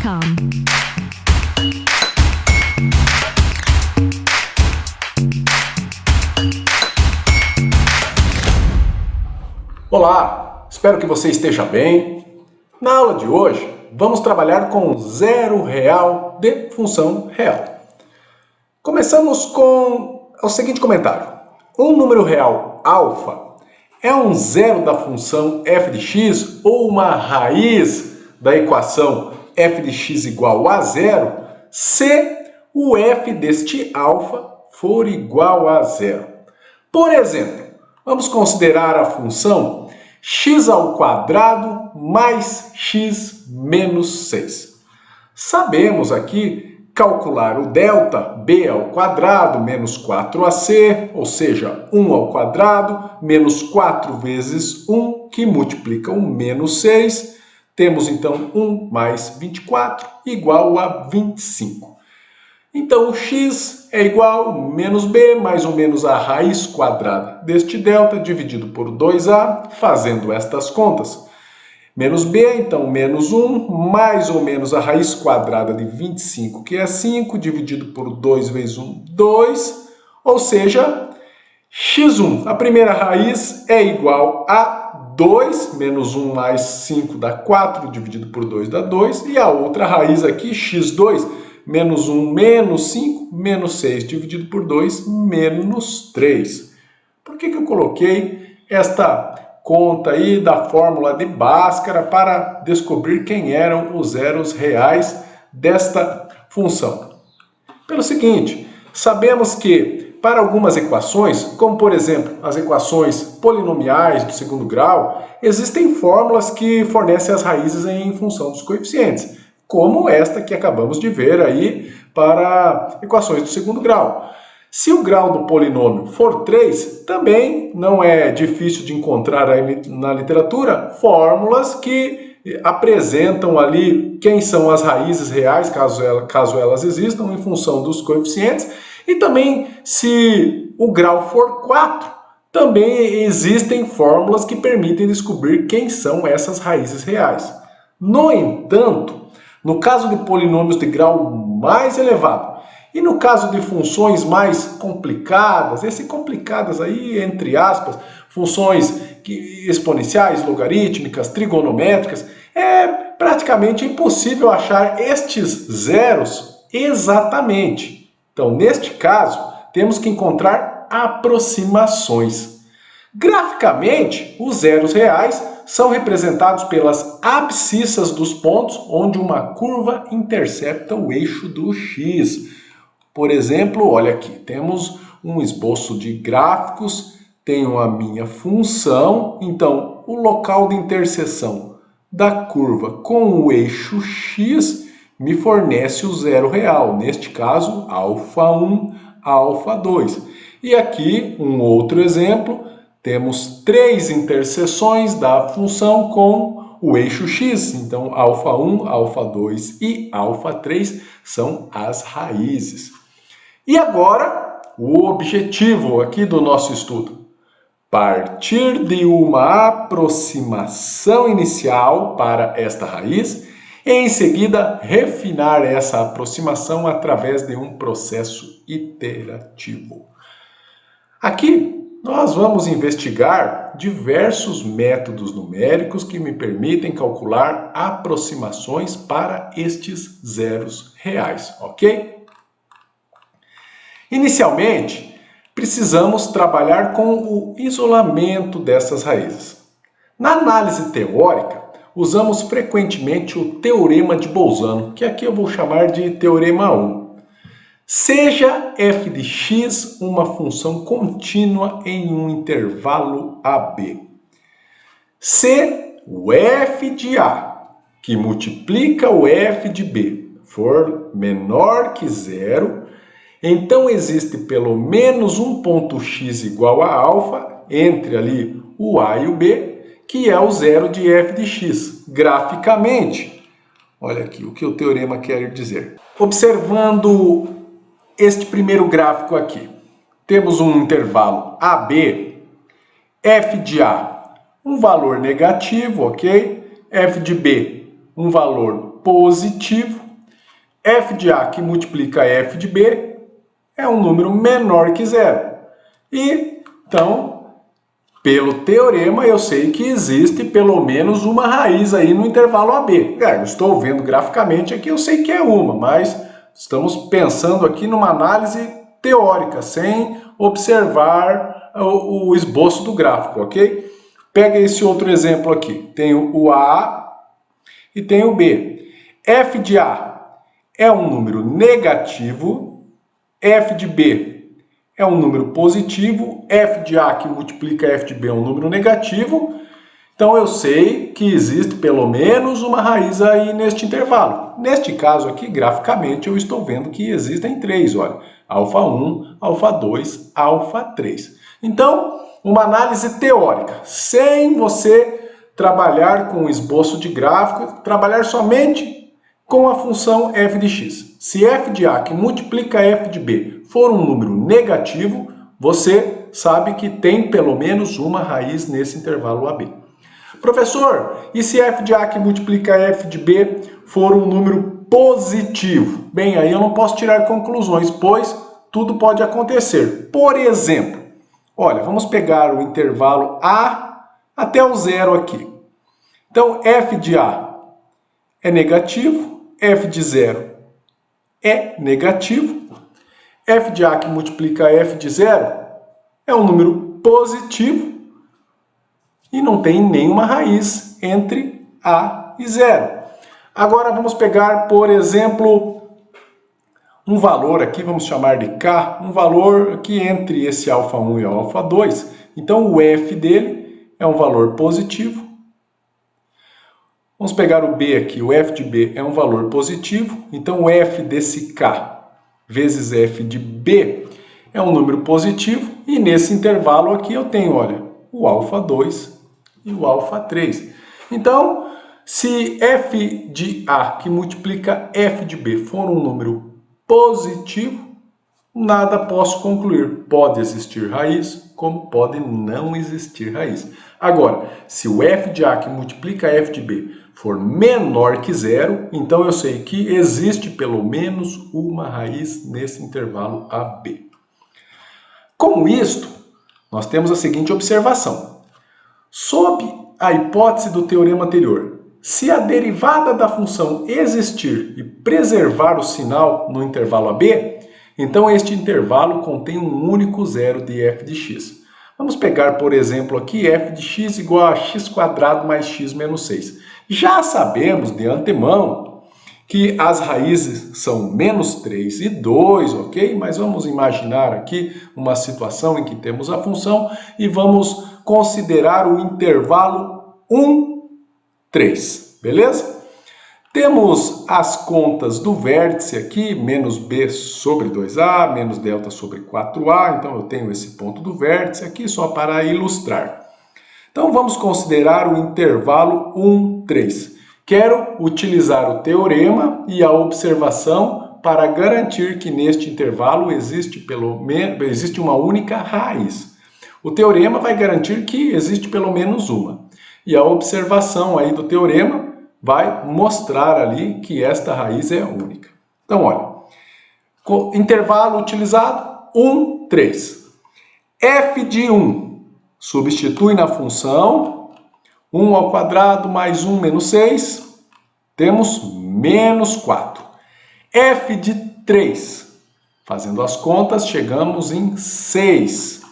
Practiceportal.com. Olá, espero que você esteja bem. Na aula de hoje, vamos trabalhar com zero real de função real. Começamos com o seguinte comentário. Um número real alfa é um zero da função f de x ou uma raiz da equação f de x igual a zero se o f deste alfa for igual a zero. Por exemplo, vamos considerar a função x ao quadrado mais x menos 6. Sabemos aqui calcular o delta b ao quadrado menos 4ac, ou seja, 1 ao quadrado menos 4 vezes 1, que multiplica o menos 6. Temos então 1 mais 24 igual a 25. Então, o x é igual a menos b mais ou menos a raiz quadrada deste delta dividido por 2a, fazendo estas contas. Menos b, então, menos 1, mais ou menos a raiz quadrada de 25, que é 5, dividido por 2 vezes 1, 2. Ou seja, x1, a primeira raiz, é igual a 2, menos 1 mais 5 dá 4, dividido por 2 dá 2. E a outra raiz aqui, x2, menos 1 menos 5, menos 6, dividido por 2, menos 3. Por que eu coloquei esta conta aí da fórmula de Bhaskara para descobrir quem eram os zeros reais desta função? Pelo seguinte, sabemos que para algumas equações, como por exemplo as equações polinomiais do segundo grau, existem fórmulas que fornecem as raízes em função dos coeficientes, como esta que acabamos de ver aí para equações do segundo grau. Se o grau do polinômio for 3, também não é difícil de encontrar aí na literatura fórmulas que apresentam ali quem são as raízes reais, caso elas existam, em função dos coeficientes. E também, se o grau for 4, também existem fórmulas que permitem descobrir quem são essas raízes reais. No entanto, no caso de polinômios de grau mais elevado, e no caso de funções mais complicadas, esse complicadas aí, entre aspas, funções exponenciais, logarítmicas, trigonométricas, é praticamente impossível achar estes zeros exatamente. Então, neste caso, temos que encontrar aproximações. Graficamente, os zeros reais são representados pelas abscissas dos pontos onde uma curva intercepta o eixo do x. Por exemplo, olha aqui, temos um esboço de gráficos, tenho a minha função, então o local de interseção da curva com o eixo x me fornece o zero real, neste caso, α1, α2. E aqui, um outro exemplo, temos 3 interseções da função com o eixo x, então α1, α2 e α3 são as raízes. E agora, o objetivo aqui do nosso estudo. Partir de uma aproximação inicial para esta raiz e, em seguida, refinar essa aproximação através de um processo iterativo. Aqui, nós vamos investigar diversos métodos numéricos que me permitem calcular aproximações para estes zeros reais, ok? Inicialmente, precisamos trabalhar com o isolamento dessas raízes. Na análise teórica, usamos frequentemente o Teorema de Bolzano, que aqui eu vou chamar de Teorema 1. Seja f de x uma função contínua em um intervalo AB. Se o f de A, que multiplica o f de B, for menor que zero, então existe pelo menos um ponto x igual a alfa entre ali o A e o B, que é o zero de f de x. Graficamente, olha aqui o que o teorema quer dizer. Observando este primeiro gráfico aqui, temos um intervalo AB, f de A, um valor negativo, ok? F de B, um valor positivo. F de A que multiplica F de B é um número menor que zero. E, então, pelo teorema, eu sei que existe pelo menos uma raiz aí no intervalo AB. Eu estou vendo graficamente aqui, eu sei que é uma, mas estamos pensando aqui numa análise teórica, sem observar o esboço do gráfico, ok? Pega esse outro exemplo aqui. Tenho o A e tenho o B. F de A é um número negativo, F de B é um número positivo, F de A que multiplica F de B é um número negativo, então eu sei que existe pelo menos uma raiz aí neste intervalo. Neste caso aqui, graficamente, eu estou vendo que existem três, olha, α1, α2, α3. Então, uma análise teórica, sem você trabalhar com esboço de gráfico, trabalhar somente com a função f de x. Se f de A que multiplica f de B for um número negativo, você sabe que tem pelo menos uma raiz nesse intervalo AB. Professor, e se f de A que multiplica f de B for um número positivo? Bem, aí eu não posso tirar conclusões, pois tudo pode acontecer. Por exemplo, olha, vamos pegar o intervalo A até o zero aqui. Então, f de A é negativo, f de 0 é negativo, f de A que multiplica f de 0 é um número positivo e não tem nenhuma raiz entre A e 0. Agora vamos pegar, por exemplo, um valor aqui, vamos chamar de K, um valor aqui entre esse α1 e o α2. Então o f dele é um valor positivo. Vamos pegar o B aqui, o f de B é um valor positivo, então o f desse K vezes f de B é um número positivo, e nesse intervalo aqui eu tenho, olha, o α2 e o α3. Então, se f de A que multiplica f de B for um número positivo, nada posso concluir. Pode existir raiz, como pode não existir raiz. Agora, se o f de A que multiplica f de B for menor que zero, então eu sei que existe pelo menos uma raiz nesse intervalo AB. Com isto, nós temos a seguinte observação. Sob a hipótese do teorema anterior, se a derivada da função existir e preservar o sinal no intervalo AB, então este intervalo contém um único zero de f de x. Vamos pegar, por exemplo, aqui f de x igual a x² mais x menos 6. Já sabemos de antemão que as raízes são menos 3 e 2, ok? Mas vamos imaginar aqui uma situação em que temos a função e vamos considerar o intervalo 1, 3, beleza? Temos as contas do vértice aqui, menos b sobre 2a, menos delta sobre 4a, então eu tenho esse ponto do vértice aqui só para ilustrar. Então vamos considerar o intervalo 1, 3. Quero utilizar o teorema e a observação para garantir que neste intervalo existe uma única raiz. O teorema vai garantir que existe pelo menos uma. E a observação aí do teorema vai mostrar ali que esta raiz é única. Então, olha, intervalo utilizado, 1, 3. f de 1 substitui na função 1 ao quadrado mais 1 menos 6, temos menos 4. f de 3, fazendo as contas, chegamos em 6.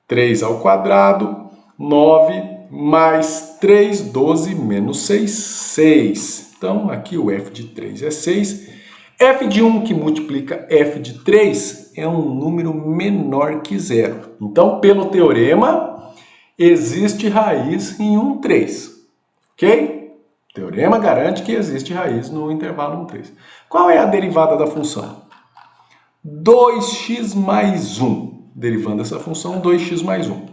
3 ao quadrado, 9 mais 3, 12 menos 6, 6. Então, aqui o f de 3 é 6. f de 1 que multiplica f de 3 é um número menor que zero. Então, pelo teorema, existe raiz em 1, 3. Ok? O teorema garante que existe raiz no intervalo 1, 3. Qual é a derivada da função? 2x mais 1. Derivando essa função, 2x mais 1.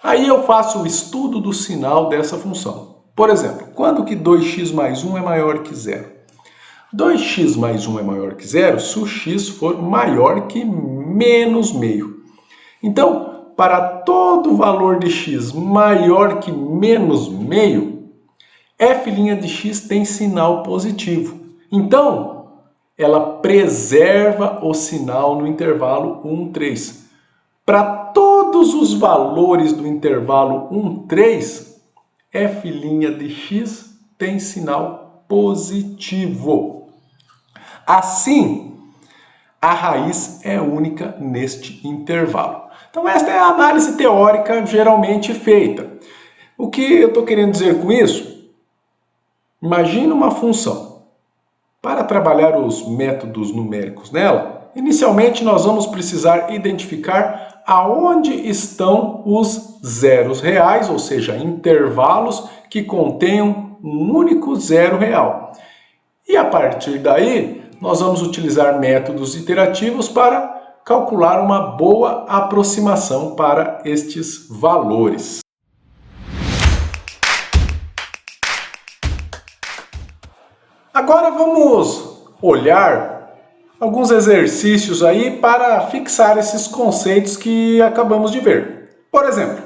Aí eu faço o estudo do sinal dessa função. Por exemplo, quando que 2x mais 1 é maior que zero? 2x mais 1 é maior que zero se o x for maior que menos meio. Então, para todo valor de x maior que menos meio, f' de x tem sinal positivo. Então, ela preserva o sinal no intervalo 1, 3. Para todos os valores do intervalo 1, 3, f' de x tem sinal positivo. Assim, a raiz é única neste intervalo. Então, esta é a análise teórica geralmente feita. O que eu estou querendo dizer com isso? Imagina uma função. Para trabalhar os métodos numéricos nela, inicialmente nós vamos precisar identificar aonde estão os zeros reais, ou seja, intervalos que contenham um único zero real. E a partir daí, nós vamos utilizar métodos iterativos para calcular uma boa aproximação para estes valores. Agora vamos olhar alguns exercícios aí para fixar esses conceitos que acabamos de ver. Por exemplo,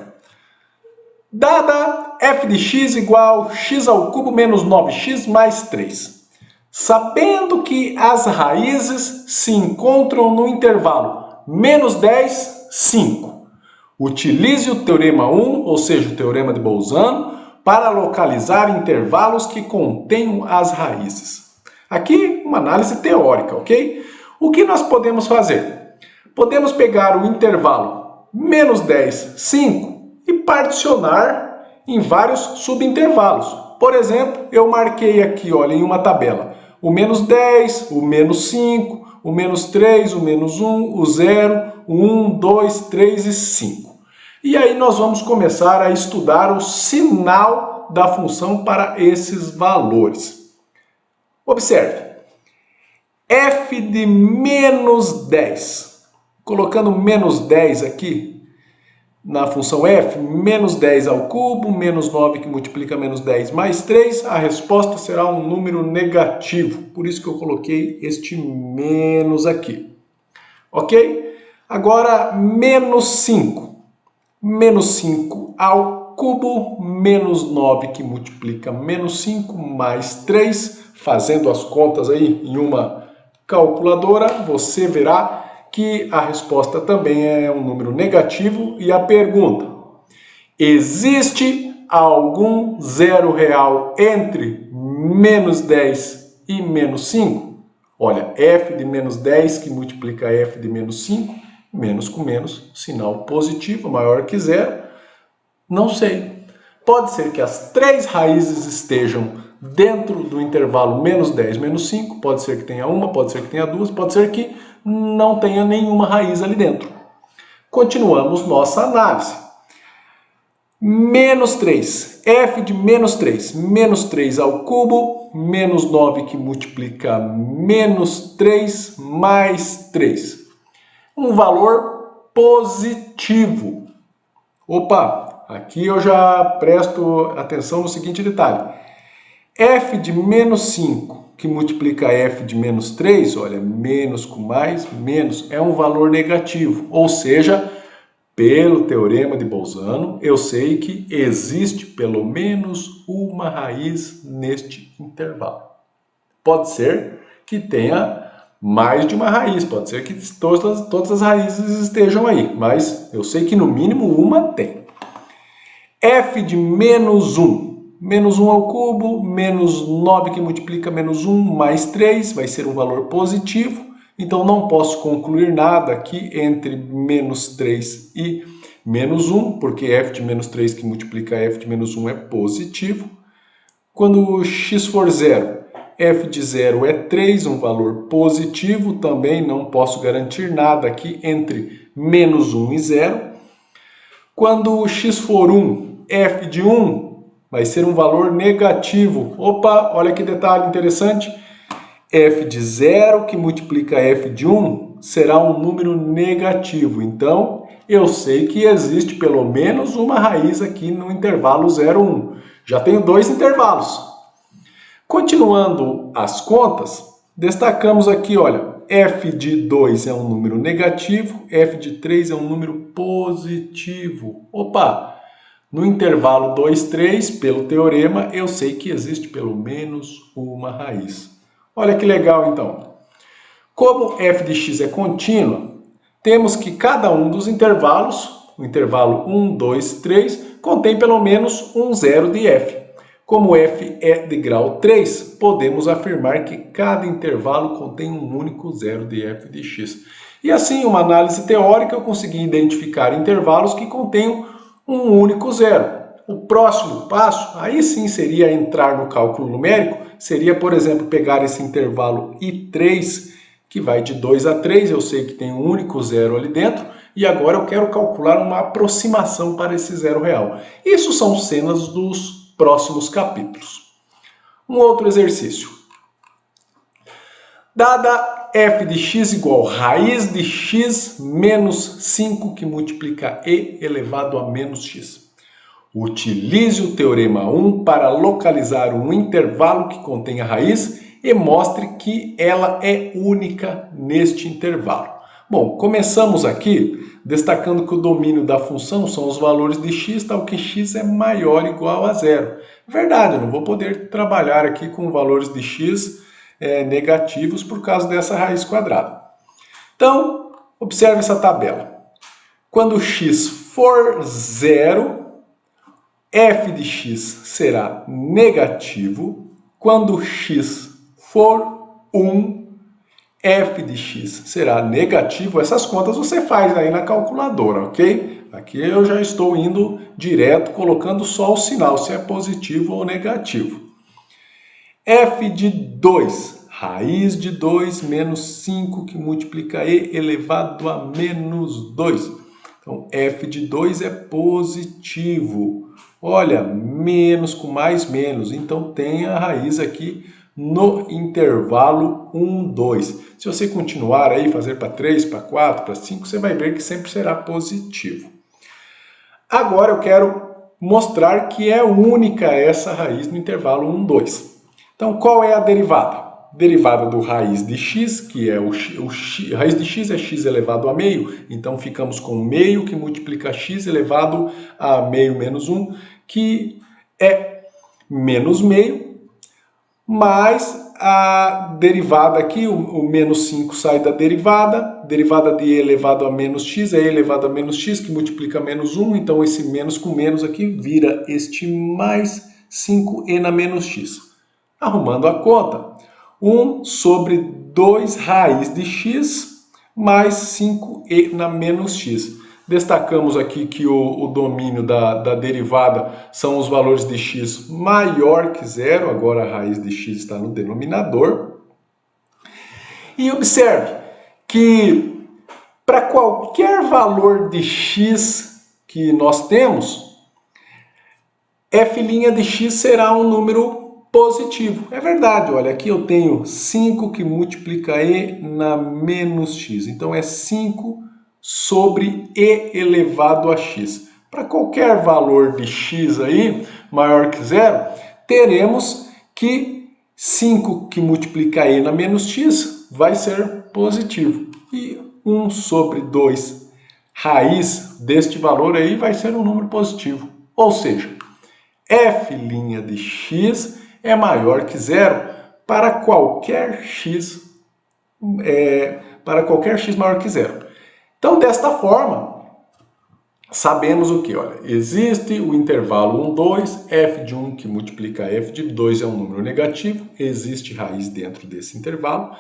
dada f de x igual x ao cubo menos 9x mais 3. Sabendo que as raízes se encontram no intervalo menos 10, 5. Utilize o teorema 1, ou seja, o teorema de Bolzano, para localizar intervalos que contenham as raízes. Aqui, uma análise teórica, ok? O que nós podemos fazer? Podemos pegar o intervalo menos 10, 5 e particionar em vários subintervalos. Por exemplo, eu marquei aqui, olha, em uma tabela, o menos 10, o menos 5, o menos 3, o menos 1, o 0, o 1, 2, 3 e 5. E aí nós vamos começar a estudar o sinal da função para esses valores. Observe, f de menos 10. Colocando menos 10 aqui na função f, menos 10 ao cubo, menos 9 que multiplica menos 10 mais 3, a resposta será um número negativo. Por isso que eu coloquei este menos aqui. Ok? Agora, menos 5. Menos 5 ao cubo, menos 9 que multiplica menos 5, mais 3. Fazendo as contas aí em uma calculadora, você verá que a resposta também é um número negativo. E a pergunta, existe algum zero real entre menos 10 e menos 5? Olha, f de menos 10 que multiplica f de menos 5, menos com menos, sinal positivo, maior que zero, não sei. Pode ser que as três raízes estejam dentro do intervalo menos 10, menos 5, pode ser que tenha uma, pode ser que tenha duas, pode ser que não tenha nenhuma raiz ali dentro. Continuamos nossa análise. Menos 3, f de menos 3 ao cubo, menos 9 que multiplica menos 3, mais 3. Um valor positivo. Opa, aqui eu já presto atenção no seguinte detalhe. f de menos 5 que multiplica f de menos 3, olha, menos com mais, menos, é um valor negativo. Ou seja, pelo teorema de Bolzano, eu sei que existe pelo menos uma raiz neste intervalo. Pode ser que tenha mais de uma raiz, pode ser que todas as raízes estejam aí, mas eu sei que no mínimo uma tem. f de menos 1. Menos 1 ao cubo, menos 9 que multiplica menos 1, mais 3, vai ser um valor positivo. Então não posso concluir nada aqui entre menos 3 e menos 1, porque f de menos 3 que multiplica f de menos 1 é positivo. Quando x for zero, f de 0 é 3, um valor positivo, também não posso garantir nada aqui entre menos 1 e 0. Quando x for 1, f de 1 vai ser um valor negativo. Opa, olha que detalhe interessante. f de 0 que multiplica f de 1 será um número negativo. Então, eu sei que existe pelo menos uma raiz aqui no intervalo 0, 1. Já tenho dois intervalos. Continuando as contas, destacamos aqui, olha, f de 2 é um número negativo, f de 3 é um número positivo. Opa, No intervalo 2, 3, pelo teorema, eu sei que existe pelo menos uma raiz. Olha que legal, então. Como f de x é contínua, temos que cada um dos intervalos, o intervalo 1, 2, 3, contém pelo menos um zero de f. Como f é de grau 3, podemos afirmar que cada intervalo contém um único zero de f de x. E assim, uma análise teórica, eu consegui identificar intervalos que contenham um único zero. O próximo passo, aí sim seria entrar no cálculo numérico, seria, por exemplo, pegar esse intervalo I3, que vai de 2 a 3, eu sei que tem um único zero ali dentro, e agora eu quero calcular uma aproximação para esse zero real. Isso são cenas dos próximos capítulos. Um outro exercício. Dada f de x igual raiz de x menos 5 que multiplica e elevado a menos x. Utilize o teorema 1 para localizar um intervalo que contém a raiz e mostre que ela é única neste intervalo. Bom, começamos aqui destacando que o domínio da função são os valores de x, tal que x é maior ou igual a zero. Verdade, eu não vou poder trabalhar aqui com valores de x negativos por causa dessa raiz quadrada. Então, observe essa tabela. Quando x for zero, f de x será negativo. Quando x for 1, f de x será negativo. Essas contas você faz aí na calculadora, ok? Aqui eu já estou indo direto, colocando só o sinal, se é positivo ou negativo. F de 2, raiz de 2 menos 5 que multiplica e elevado a menos 2. Então, f de 2 é positivo. Olha, menos com mais menos, então tem a raiz aqui no intervalo 1, 2. Se você continuar aí, fazer para 3, para 4, para 5, você vai ver que sempre será positivo. Agora eu quero mostrar que é única essa raiz no intervalo 1, 2. Então, qual é a derivada? Derivada do raiz de x, que é raiz de x é x elevado a meio, então ficamos com meio que multiplica x elevado a meio menos 1, que é menos meio, mais a derivada aqui, o menos 5 sai da derivada de e elevado a menos x é e elevado a menos x, que multiplica menos 1, então esse menos com menos aqui vira este mais 5e na menos x. Arrumando a conta, 1 sobre 2 raiz de x mais 5e na menos x. Destacamos aqui que o domínio da derivada são os valores de x maior que zero, agora a raiz de x está no denominador. E observe que para qualquer valor de x que nós temos, f' de x será um número positivo. É verdade, olha, aqui eu tenho 5 que multiplica e na menos x. Então é 5 sobre e elevado a x. Para qualquer valor de x aí, maior que zero, teremos que 5 que multiplica e na menos x vai ser positivo. E 1 sobre 2 raiz deste valor aí vai ser um número positivo. Ou seja, f' de x é maior que zero para qualquer x maior que zero. Então, desta forma, sabemos o que? Olha, existe o intervalo 1, 2, f de 1 que multiplica f de 2 é um número negativo, existe raiz dentro desse intervalo.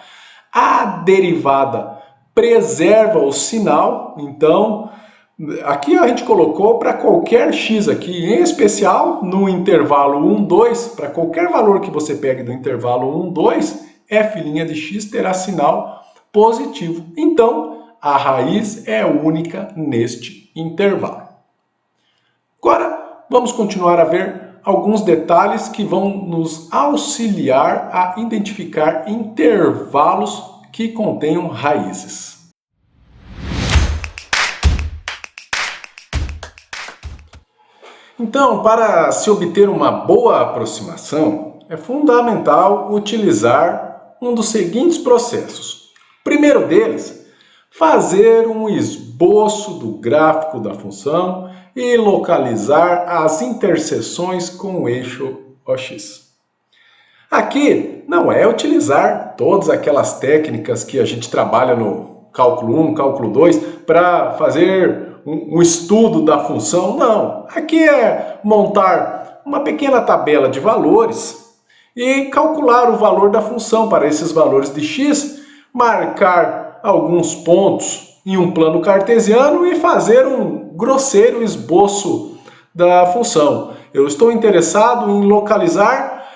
A derivada preserva o sinal, então aqui a gente colocou para qualquer x aqui, em especial no intervalo 1, 2, para qualquer valor que você pegue do intervalo 1, 2, f' de x terá sinal positivo. Então, a raiz é única neste intervalo. Agora, vamos continuar a ver alguns detalhes que vão nos auxiliar a identificar intervalos que contenham raízes. Então, para se obter uma boa aproximação, é fundamental utilizar um dos seguintes processos. O primeiro deles, fazer um esboço do gráfico da função e localizar as interseções com o eixo OX. Aqui não é utilizar todas aquelas técnicas que a gente trabalha no cálculo 1, cálculo 2, para fazer um estudo da função, não. Aqui é montar uma pequena tabela de valores e calcular o valor da função para esses valores de x, marcar alguns pontos em um plano cartesiano e fazer um grosseiro esboço da função. Eu estou interessado em localizar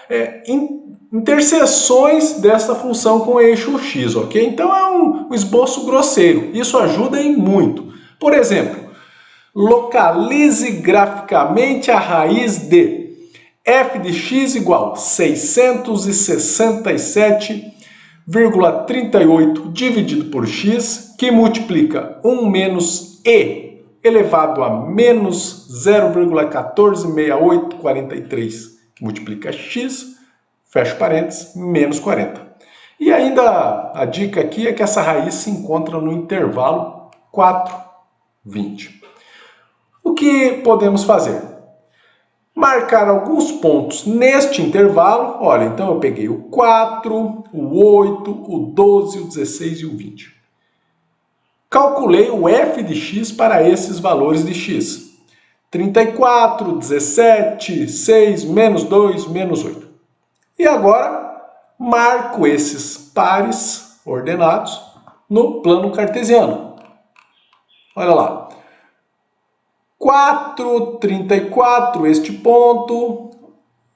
interseções dessa função com o eixo x, ok? Então é um esboço grosseiro, isso ajuda em muito. Por exemplo, localize graficamente a raiz de f de x igual a 667,38 dividido por x, que multiplica 1 menos e elevado a menos 0,146843, que multiplica x, fecha parênteses, menos 40. E ainda a dica aqui é que essa raiz se encontra no intervalo 4, 20. O que podemos fazer? Marcar alguns pontos neste intervalo. Olha, então eu peguei o 4, o 8, o 12, o 16 e o 20. Calculei o f de x para esses valores de x. 34, 17, 6, menos 2, menos 8. E agora, marco esses pares ordenados no plano cartesiano. Olha lá. 4, 34, este ponto.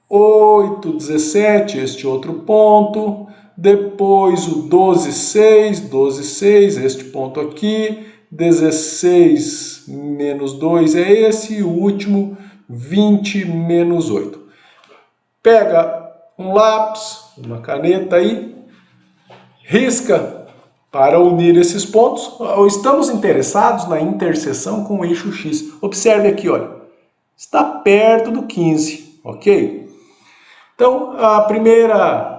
8, 17, este outro ponto. Depois o 12, 6, 12, 6, este ponto aqui. 16 menos 2 é esse. E o último, 20 menos 8. Pega um lápis, uma caneta aí, risca para unir esses pontos. Estamos interessados na interseção com o eixo x. Observe aqui, olha, está perto do 15, ok? Então, a primeira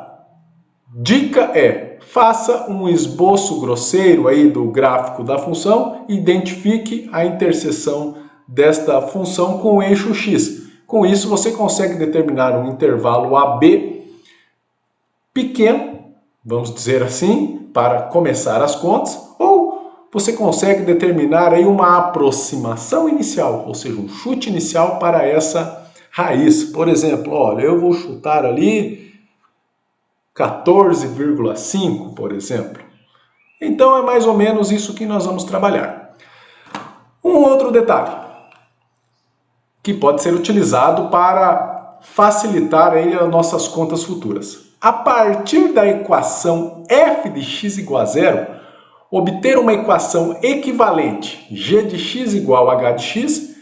dica é, faça um esboço grosseiro aí do gráfico da função e identifique a interseção desta função com o eixo x. Com isso, você consegue determinar um intervalo AB pequeno, vamos dizer assim, para começar as contas, ou você consegue determinar aí uma aproximação inicial, ou seja, um chute inicial para essa raiz. Por exemplo, olha, eu vou chutar ali 14,5, por exemplo. Então é mais ou menos isso que nós vamos trabalhar. Um outro detalhe que pode ser utilizado para facilitar aí as nossas contas futuras. A partir da equação f de x igual a zero, obter uma equação equivalente g de x igual a h de x,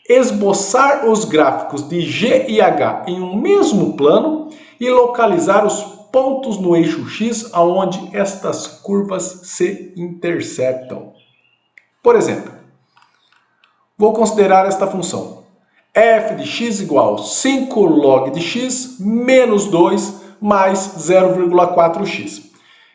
esboçar os gráficos de g e h em um mesmo plano e localizar os pontos no eixo x onde estas curvas se interceptam. Por exemplo, vou considerar esta função. F de x igual a 5 log de x menos 2 mais 0,4x.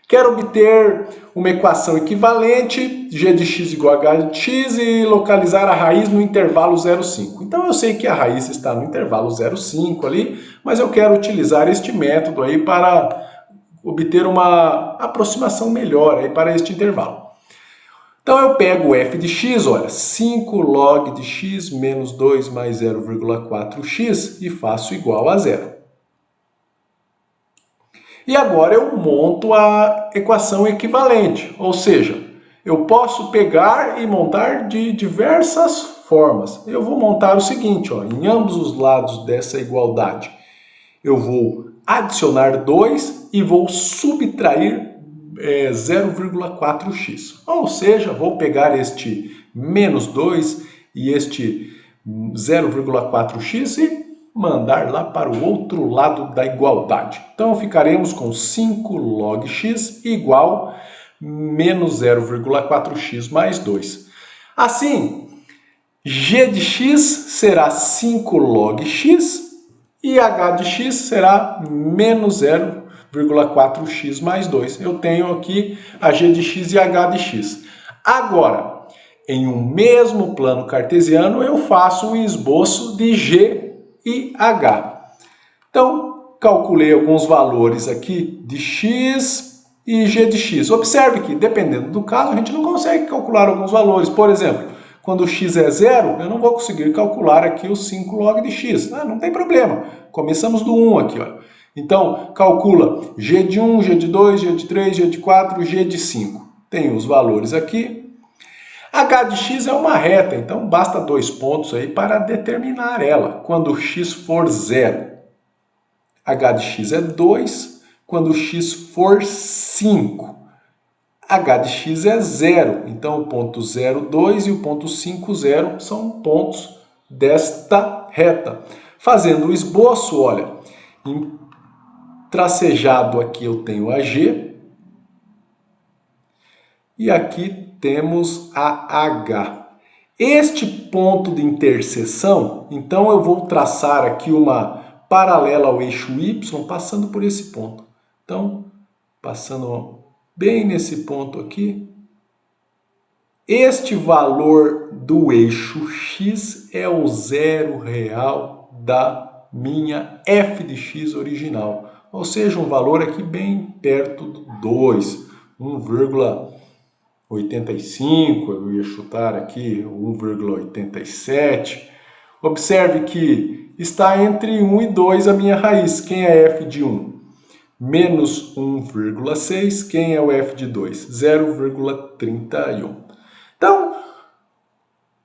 Quero obter uma equação equivalente, g de x igual a h de x, e localizar a raiz no intervalo 0,5. Então eu sei que a raiz está no intervalo 0,5 ali, mas eu quero utilizar este método aí para obter uma aproximação melhor aí para este intervalo. Então eu pego o f de x, olha, 5 log de x menos 2 mais 0,4x e faço igual a zero. E agora eu monto a equação equivalente, ou seja, eu posso pegar e montar de diversas formas. Eu vou montar o seguinte, ó, em ambos os lados dessa igualdade, eu vou adicionar 2 e vou subtrair 0,4x. Ou seja, vou pegar este menos 2 e este 0,4x e mandar lá para o outro lado da igualdade. Então ficaremos com 5 log x igual menos 0,4x mais 2. Assim, g de x será 5 log x e h de x será menos 0,4x mais 2. Eu tenho aqui a g de x e h de x. Agora, Em um mesmo plano cartesiano, eu faço o esboço de G e H. Então, calculei alguns valores aqui de x e g de x. Observe que, dependendo do caso, a gente não consegue calcular alguns valores. Por exemplo, quando x é zero, eu não vou conseguir calcular aqui o 5 log de x. Não tem problema. Começamos do 1 aqui, ó. Então, calcula g de 1, g de 2, g de 3, g de 4, g de 5. Tem os valores aqui. H de x é uma reta, então basta 2 pontos aí para determinar ela. Quando x for zero, H de x é 2, quando x for 5. H de x é 0, então o ponto 0, 2 e o ponto 5, 0 são pontos desta reta. Fazendo o esboço, olha, tracejado aqui eu tenho a G e aqui temos a H. Este ponto de interseção, então eu vou traçar aqui uma paralela ao eixo Y, passando por esse ponto. Então, passando bem nesse ponto aqui, este valor do eixo X é o zero real da minha f de x original. Ou seja, um valor aqui bem perto do 2, 1,85, eu ia chutar aqui 1,87. Observe que está entre 1 e 2 a minha raiz. Quem é f de 1? Menos 1,6. Quem é o f de 2? 0,31. Então,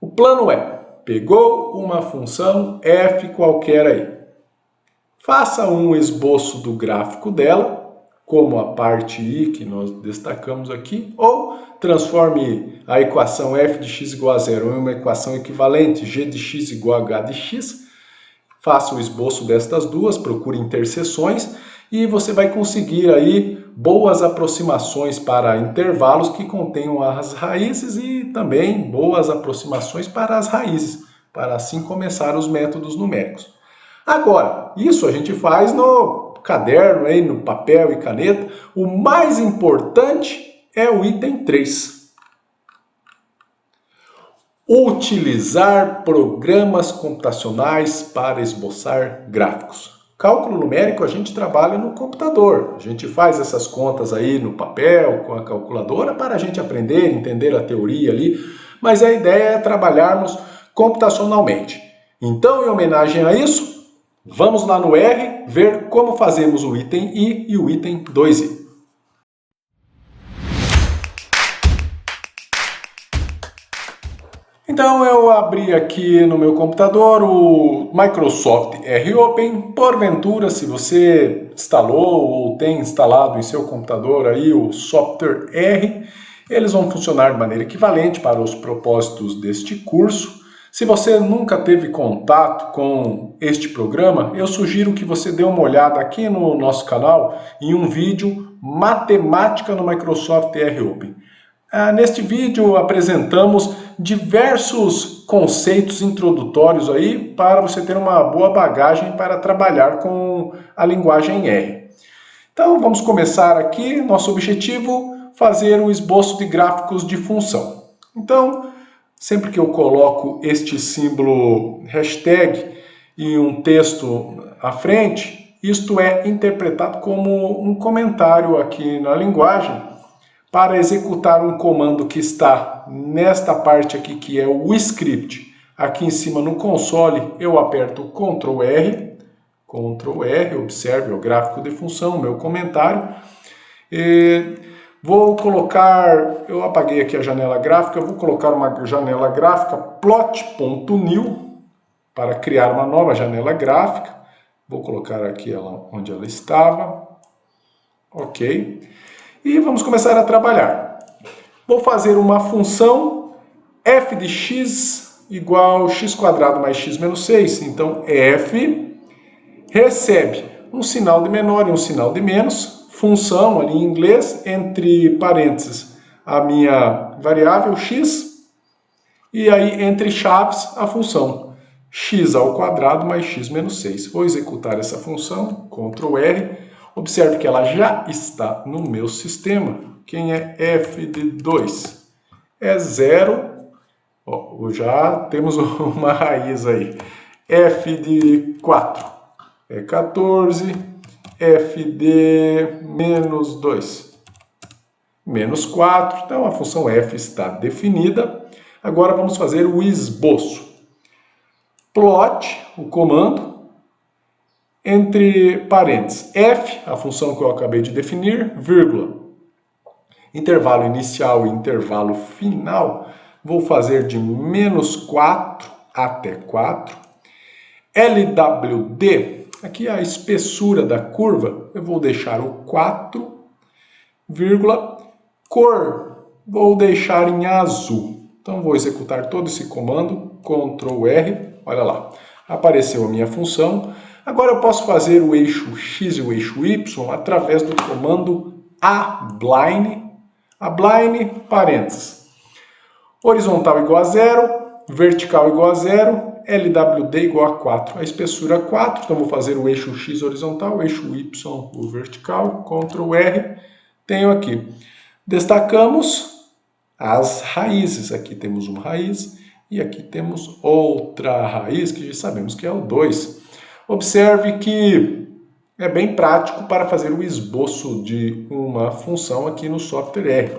o plano é, pegou uma função f qualquer aí. Faça um esboço do gráfico dela, como a parte I que nós destacamos aqui, ou transforme a equação f de x igual a zero em uma equação equivalente, g de x igual a h de x. Faça o esboço destas duas, procure interseções e você vai conseguir aí boas aproximações para intervalos que contenham as raízes e também boas aproximações para as raízes, para assim começar os métodos numéricos. Agora, isso a gente faz no caderno, aí, no papel e caneta. O mais importante é o item 3. Utilizar programas computacionais para esboçar gráficos. Cálculo numérico a gente trabalha no computador. A gente faz essas contas aí no papel, com a calculadora, para a gente aprender, entender a teoria ali. Mas a ideia é trabalharmos computacionalmente. Então, em homenagem a isso, vamos lá no R ver como fazemos o item I e o item 2i. Então eu abri aqui no meu computador o Microsoft ROpen. Porventura, se você instalou ou tem instalado em seu computador aí o software R, eles vão funcionar de maneira equivalente para os propósitos deste curso. Se você nunca teve contato com este programa, eu sugiro que você dê uma olhada aqui no nosso canal em um vídeo Matemática no Microsoft ROpen. Neste vídeo apresentamos diversos conceitos introdutórios aí para você ter uma boa bagagem para trabalhar com a linguagem R. Então vamos começar aqui, nosso objetivo, fazer o esboço de gráficos de função. Então, sempre que eu coloco este símbolo hashtag em um texto à frente, isto é interpretado como um comentário aqui na linguagem para executar um comando que está nesta parte aqui, que é o script. Aqui em cima no console eu aperto Ctrl R, observe o gráfico de função, meu comentário. Vou colocar, eu apaguei aqui a janela gráfica, vou colocar uma janela gráfica plot.new para criar uma nova janela gráfica. Vou colocar aqui ela onde ela estava. Ok. E vamos começar a trabalhar. Vou fazer uma função f de x igual x² mais x menos 6. Então, f recebe um sinal de menor e um sinal de menos, função ali em inglês, entre parênteses, a minha variável x, e aí entre chaves a função x² mais x menos 6. Vou executar essa função, Ctrl R. Observe que ela já está no meu sistema. Quem é f de 2? É 0, já temos uma raiz aí. F de 4 é 14, f de menos 2, menos 4. Então a função f está definida. Agora vamos fazer o esboço. Plot, o comando, entre parênteses, f, a função que eu acabei de definir, vírgula. Intervalo inicial e intervalo final, vou fazer de menos 4 até 4. LWD, aqui a espessura da curva, eu vou deixar o 4, vírgula, cor, vou deixar em azul. Então vou executar todo esse comando, Ctrl R, olha lá, apareceu a minha função. Agora eu posso fazer o eixo X e o eixo Y através do comando abline, parênteses, horizontal igual a 0, vertical igual a 0, LWD igual a 4, a espessura 4, então vou fazer o eixo X horizontal, o eixo Y o vertical, Ctrl R, tenho aqui. Destacamos as raízes, aqui temos uma raiz e aqui temos outra raiz, que já sabemos que é o 2. Observe que é bem prático para fazer o esboço de uma função aqui no software R.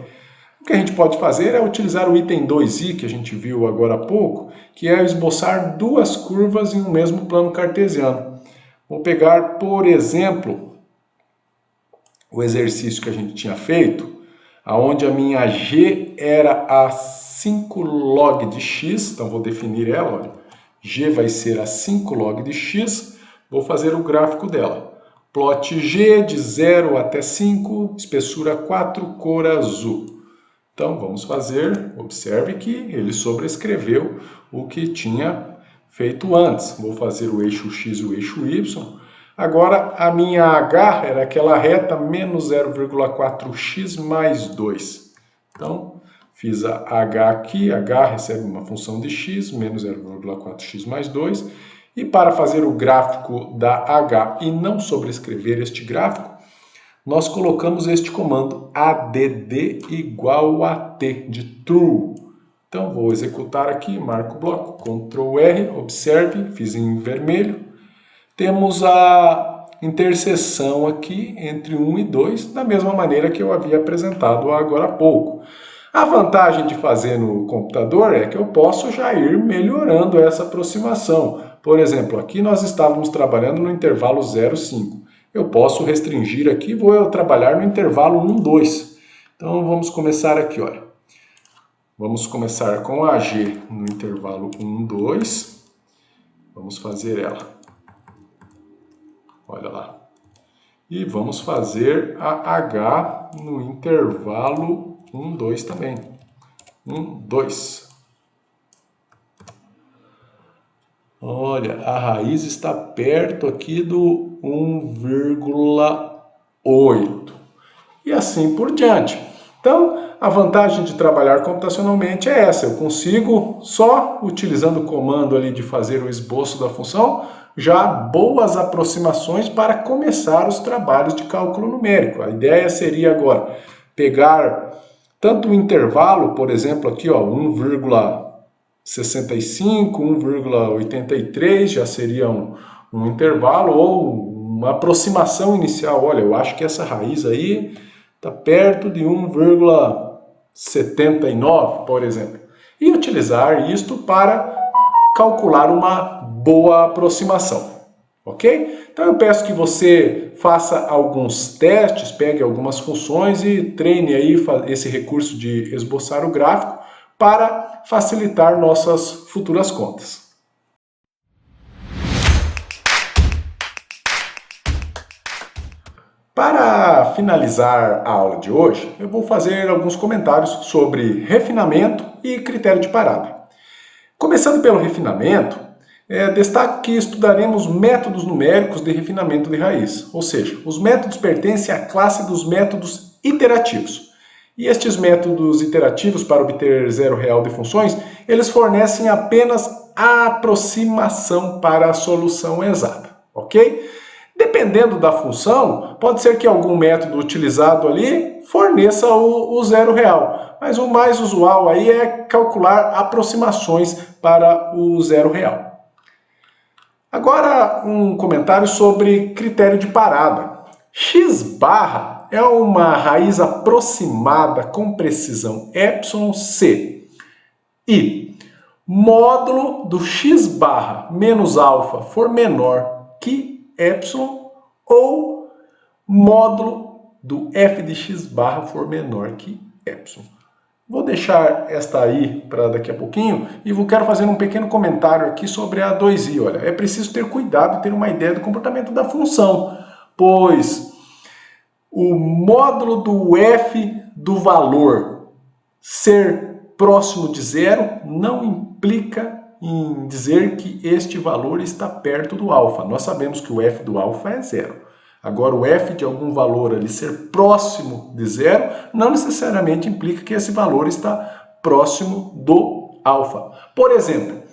O que a gente pode fazer é utilizar o item 2i, que a gente viu agora há pouco, que é esboçar duas curvas em um mesmo plano cartesiano. Vou pegar, por exemplo, o exercício que a gente tinha feito, onde a minha g era a 5 log de x, então vou definir ela, olha, g vai ser a 5 log de x, vou fazer o gráfico dela. Plot G de 0 até 5, espessura 4, cor azul. Então vamos fazer, observe que ele sobrescreveu o que tinha feito antes. Vou fazer o eixo X e o eixo Y. Agora a minha H era aquela reta menos 0,4x mais 2. Então fiz a H aqui, H recebe uma função de x, menos 0,4x mais 2. E para fazer o gráfico da H e não sobrescrever este gráfico, nós colocamos este comando add igual a t, de true. Então vou executar aqui, marco o bloco, Ctrl R, observe, fiz em vermelho. Temos a interseção aqui entre 1 e 2, da mesma maneira que eu havia apresentado agora há pouco. A vantagem de fazer no computador é que eu posso já ir melhorando essa aproximação. Por exemplo, aqui nós estávamos trabalhando no intervalo 0,5. Eu posso restringir aqui, vou trabalhar no intervalo 1, 2. Então vamos começar aqui, olha. Vamos começar com a G no intervalo 1, 2. Vamos fazer ela. Olha lá. E vamos fazer a H no intervalo 1, 2 também. 1, 2. Olha, a raiz está perto aqui do 1,8. E assim por diante. Então, a vantagem de trabalhar computacionalmente é essa. Eu consigo, só utilizando o comando ali de fazer o esboço da função, já boas aproximações para começar os trabalhos de cálculo numérico. A ideia seria agora pegar tanto o intervalo, por exemplo, aqui, ó, 1,65, 1,83 já seria um intervalo ou uma aproximação inicial. Olha, eu acho que essa raiz aí está perto de 1,79, por exemplo. E utilizar isto para calcular uma boa aproximação, ok? Então eu peço que você faça alguns testes, pegue algumas funções e treine aí esse recurso de esboçar o gráfico para facilitar nossas futuras contas. Para finalizar a aula de hoje, eu vou fazer alguns comentários sobre refinamento e critério de parada. Começando pelo refinamento, destaco que estudaremos métodos numéricos de refinamento de raiz, ou seja, os métodos pertencem à classe dos métodos iterativos. E estes métodos iterativos para obter zero real de funções, eles fornecem apenas a aproximação para a solução exata, ok? Dependendo da função, pode ser que algum método utilizado ali forneça o R$0, mas o mais usual aí é calcular aproximações para o R$0. Agora um comentário sobre critério de parada. X barra é uma raiz aproximada com precisão εc e módulo do x barra menos alfa for menor que epsilon ou módulo do f de x barra for menor que epsilon. Vou deixar esta aí para daqui a pouquinho e quero fazer um pequeno comentário aqui sobre a 2i. Olha, é preciso ter cuidado e ter uma ideia do comportamento da função, pois o módulo do f do valor ser próximo de 0 não implica em dizer que este valor está perto do alfa. Nós sabemos que o f do alfa é 0. Agora, o f de algum valor ali ser próximo de 0 não necessariamente implica que esse valor está próximo do alfa. Por exemplo,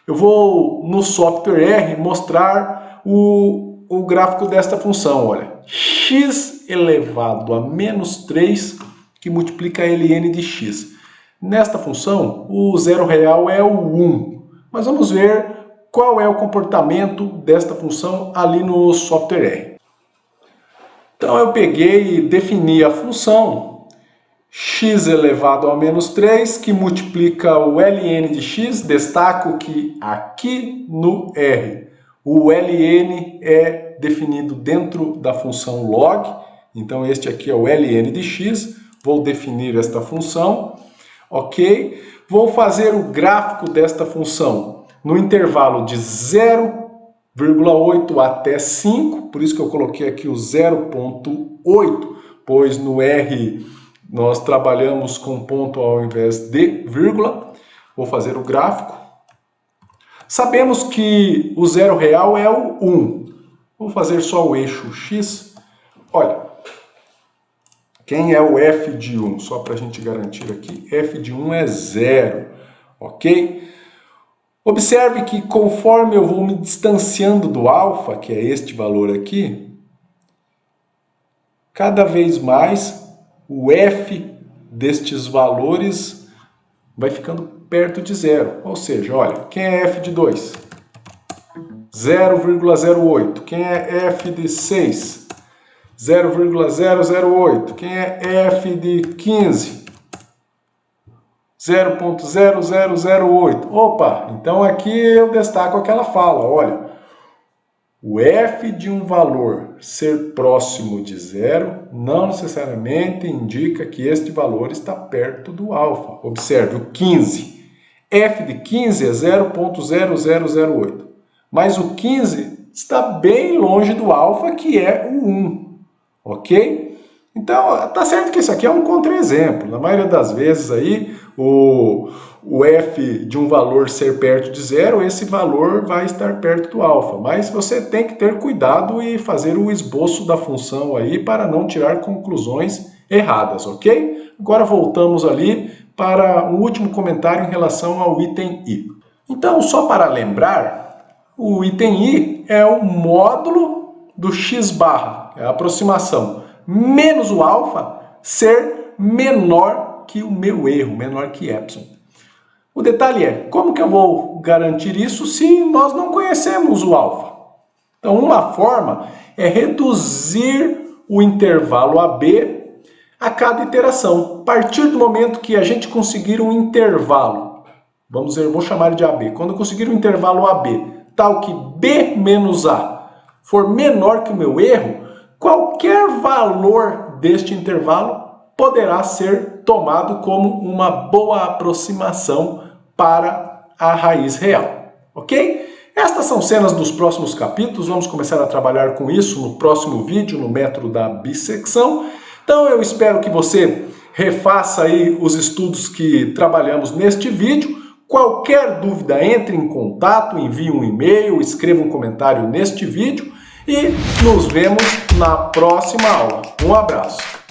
eu vou no software R mostrar o gráfico desta função. Olha, x elevado a menos 3 que multiplica ln de x. Nesta função, o R$0 é o 1. Mas vamos ver qual é o comportamento desta função ali no software R. Então eu peguei e defini a função x elevado a menos 3, que multiplica o ln de x. Destaco que aqui no R, o ln é definido dentro da função log. Então este aqui é o ln de x. Vou definir esta função. Ok? Vou fazer o gráfico desta função no intervalo de 0,8 até 5, por isso que eu coloquei aqui o 0,8, pois no R nós trabalhamos com ponto ao invés de vírgula. Vou fazer o gráfico. Sabemos que o R$0 é o 1. Vou fazer só o eixo X. Olha, quem é o f de 1? Só para a gente garantir aqui, f de 1 é 0, ok? Observe que conforme eu vou me distanciando do alfa, que é este valor aqui, cada vez mais o f destes valores vai ficando perto de 0. Ou seja, olha, quem é f de 2? 0,08. Quem é f de 6? 0,008. Quem é f de 15? 0,0008. Opa, então aqui eu destaco aquela fala, olha, o f de um valor ser próximo de 0 não necessariamente indica que este valor está perto do alfa. Observe, o 15. F de 15 é 0,0008. Mas o 15 está bem longe do alfa, que é o 1. Ok? Então, tá certo que isso aqui é um contra-exemplo. Na maioria das vezes aí, o f de um valor ser perto de 0, esse valor vai estar perto do alfa. Mas você tem que ter cuidado e fazer o esboço da função aí para não tirar conclusões erradas, ok? Agora voltamos ali para um último comentário em relação ao item I. Então, só para lembrar, o item I é o módulo do x barra, é a aproximação, menos o alfa ser menor que o meu erro, menor que epsilon. O detalhe é, como que eu vou garantir isso se nós não conhecemos o alfa? Então, uma forma é reduzir o intervalo AB a cada iteração. A partir do momento que a gente conseguir um intervalo, vamos dizer, vou chamar de AB, quando eu conseguir um intervalo AB, tal que B menos A for menor que o meu erro, qualquer valor deste intervalo poderá ser tomado como uma boa aproximação para a raiz real, ok? Estas são cenas dos próximos capítulos, vamos começar a trabalhar com isso no próximo vídeo, no método da bissecção. Então eu espero que você refaça aí os estudos que trabalhamos neste vídeo. Qualquer dúvida, entre em contato, envie um e-mail, escreva um comentário neste vídeo e nos vemos na próxima aula. Um abraço!